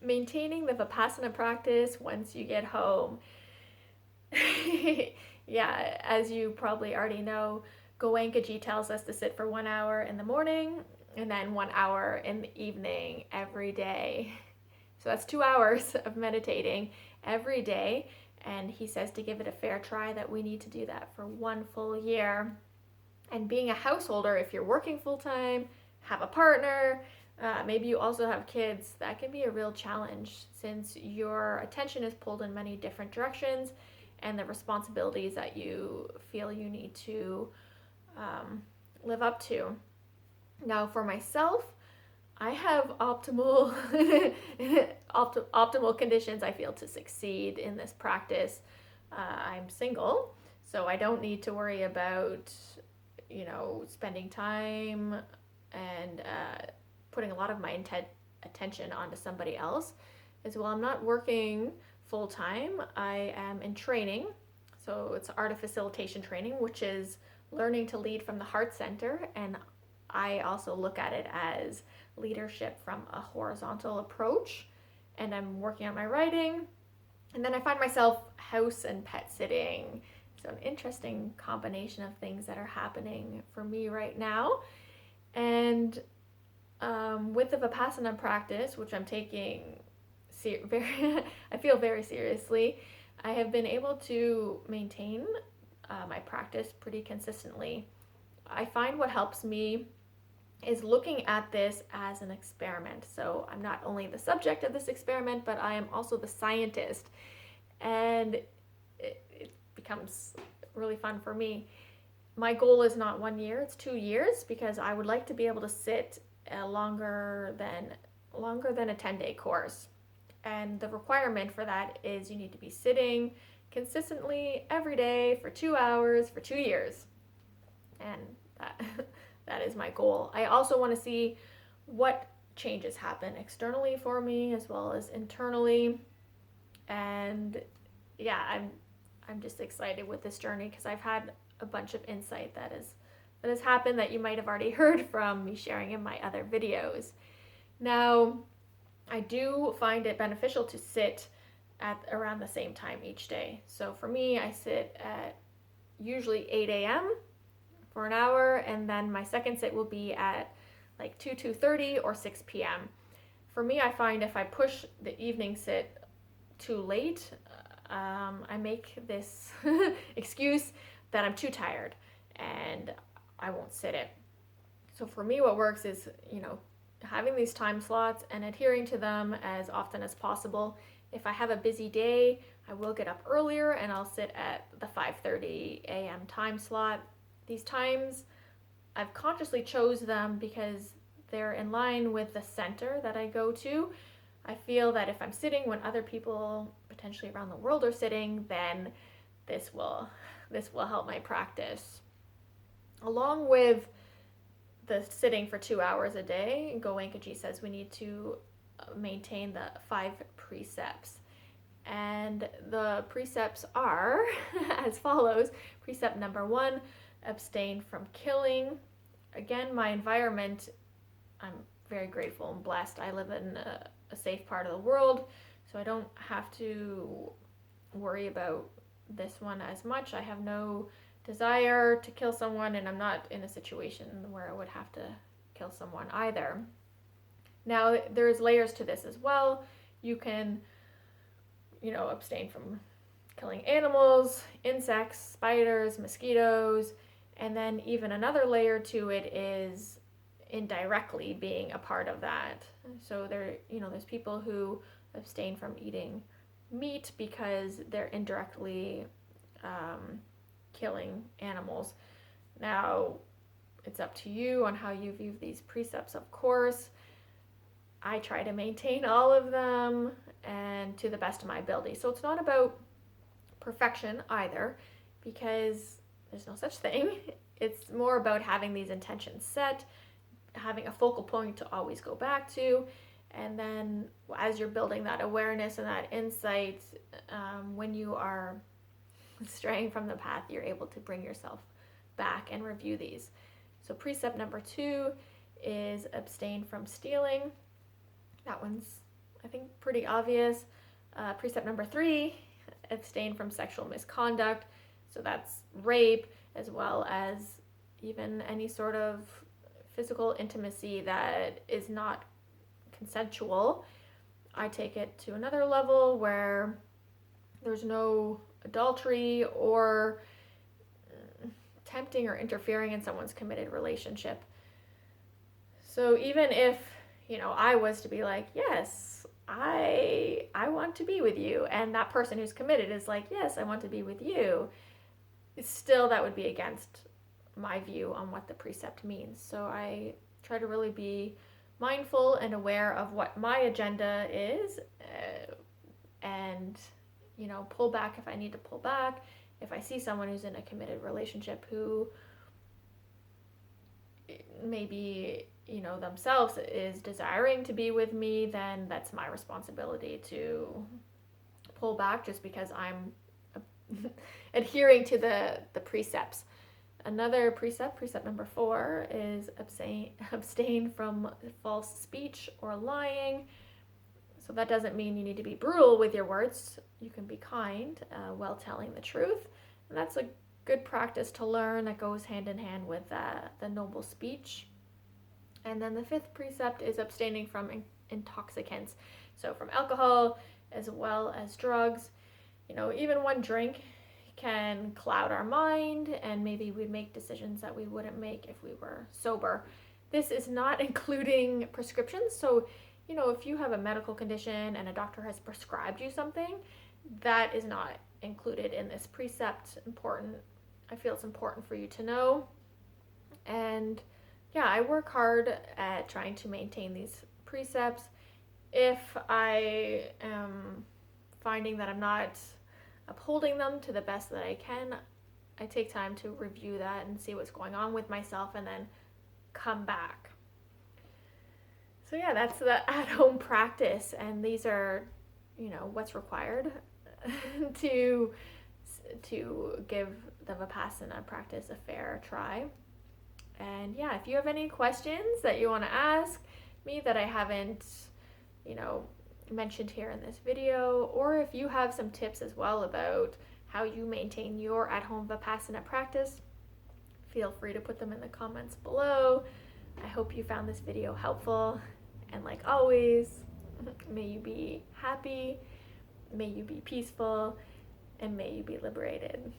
maintaining the Vipassana practice once you get home. Yeah, as you probably already know, Goenkaji tells us to sit for 1 hour in the morning and then 1 hour in the evening every day. So that's 2 hours of meditating every day. And he says to give it a fair try, that we need to do that for 1 full year. And being a householder, if you're working full time, have a partner, maybe you also have kids, that can be a real challenge since your attention is pulled in many different directions and the responsibilities that you feel you need to live up to. Now, for myself, I have optimal conditions, I feel, to succeed in this practice. I'm single, so I don't need to worry about, spending time and putting a lot of my attention onto somebody else. As well, I'm not working full time. I am in training, so it's art facilitation training, which is learning to lead from the heart center, and I also look at it as leadership from a horizontal approach. And I'm working on my writing, and then I find myself house and pet sitting. So an interesting combination of things that are happening for me right now. And with the Vipassana practice, which I'm taking I feel very seriously, I have been able to maintain my practice pretty consistently. I find what helps me is looking at this as an experiment. So I'm not only the subject of this experiment, but I am also the scientist. And it becomes really fun for me. My goal is not 1 year, it's 2 years, because I would like to be able to sit longer than a 10-day course. And the requirement for that is you need to be sitting consistently every day for 2 hours for 2 years. And that is my goal. I also want to see what changes happen externally for me as well as internally. And yeah, I'm just excited with this journey because I've had a bunch of insight that has happened that you might have already heard from me sharing in my other videos. Now, I do find it beneficial to sit at around the same time each day. So for me, I sit at usually 8 a.m. for an hour, and then my second sit will be at like 2:30 or 6 p.m. For me, I find if I push the evening sit too late, I make this excuse that I'm too tired and I won't sit it. So for me, what works is, having these time slots and adhering to them as often as possible. If I have a busy day, I will get up earlier and I'll sit at the 5:30 a.m. time slot. These times, I've consciously chose them because they're in line with the center that I go to. I feel that if I'm sitting when other people potentially around the world are sitting, then this will help my practice. Along with the sitting for 2 hours a day, Goenkaji says we need to maintain the 5 precepts. And the precepts are as follows. Precept number 1, abstain from killing. Again, my environment, I'm very grateful and blessed. I live in a safe part of the world, so I don't have to worry about this one as much. I have no desire to kill someone, and I'm not in a situation where I would have to kill someone either. Now, there's layers to this as well. You can, abstain from killing animals, insects, spiders, mosquitoes, and then even another layer to it is indirectly being a part of that. So there's people who abstain from eating meat because they're indirectly killing animals. Now, it's up to you on how you view these precepts, of course. I try to maintain all of them and to the best of my ability. So it's not about perfection either, because there's no such thing. It's more about having these intentions set, having a focal point to always go back to, and then as you're building that awareness and that insight, when you are straying from the path, you're able to bring yourself back and review these. So precept number 2 is abstain from stealing. That one's, I think pretty obvious. Precept number 3, abstain from sexual misconduct. So that's rape, as well as even any sort of physical intimacy that is not consensual. I take it to another level where there's no adultery or tempting or interfering in someone's committed relationship. So even if, I was to be like, yes, I want to be with you, and that person who's committed is like, yes, I want to be with you, still that would be against my view on what the precept means. So I try to really be mindful and aware of what my agenda is, and pull back if I need to pull back. If I see someone who's in a committed relationship who maybe themselves is desiring to be with me, then that's my responsibility to pull back, just because I'm adhering to the precepts. Another precept number 4, is abstain from false speech or lying. So that doesn't mean you need to be brutal with your words. You can be kind while telling the truth. And that's a good practice to learn that goes hand in hand with the noble speech. And then the 5th precept is abstaining from intoxicants. So from alcohol as well as drugs. Even one drink can cloud our mind, and maybe we make decisions that we wouldn't make if we were sober. This is not including prescriptions. So, if you have a medical condition and a doctor has prescribed you something, that is not included in this precept. I feel it's important for you to know. And yeah, I work hard at trying to maintain these precepts. If I am finding that I'm not upholding them to the best that I can, I take time to review that and see what's going on with myself, and then come back. So yeah, that's the at-home practice, and these are, what's required to give the Vipassana practice a fair try. And yeah, if you have any questions that you want to ask me that I haven't, mentioned here in this video, or if you have some tips as well about how you maintain your at-home Vipassana practice, feel free to put them in the comments below. I hope you found this video helpful, and like always, may you be happy, may you be peaceful, and may you be liberated.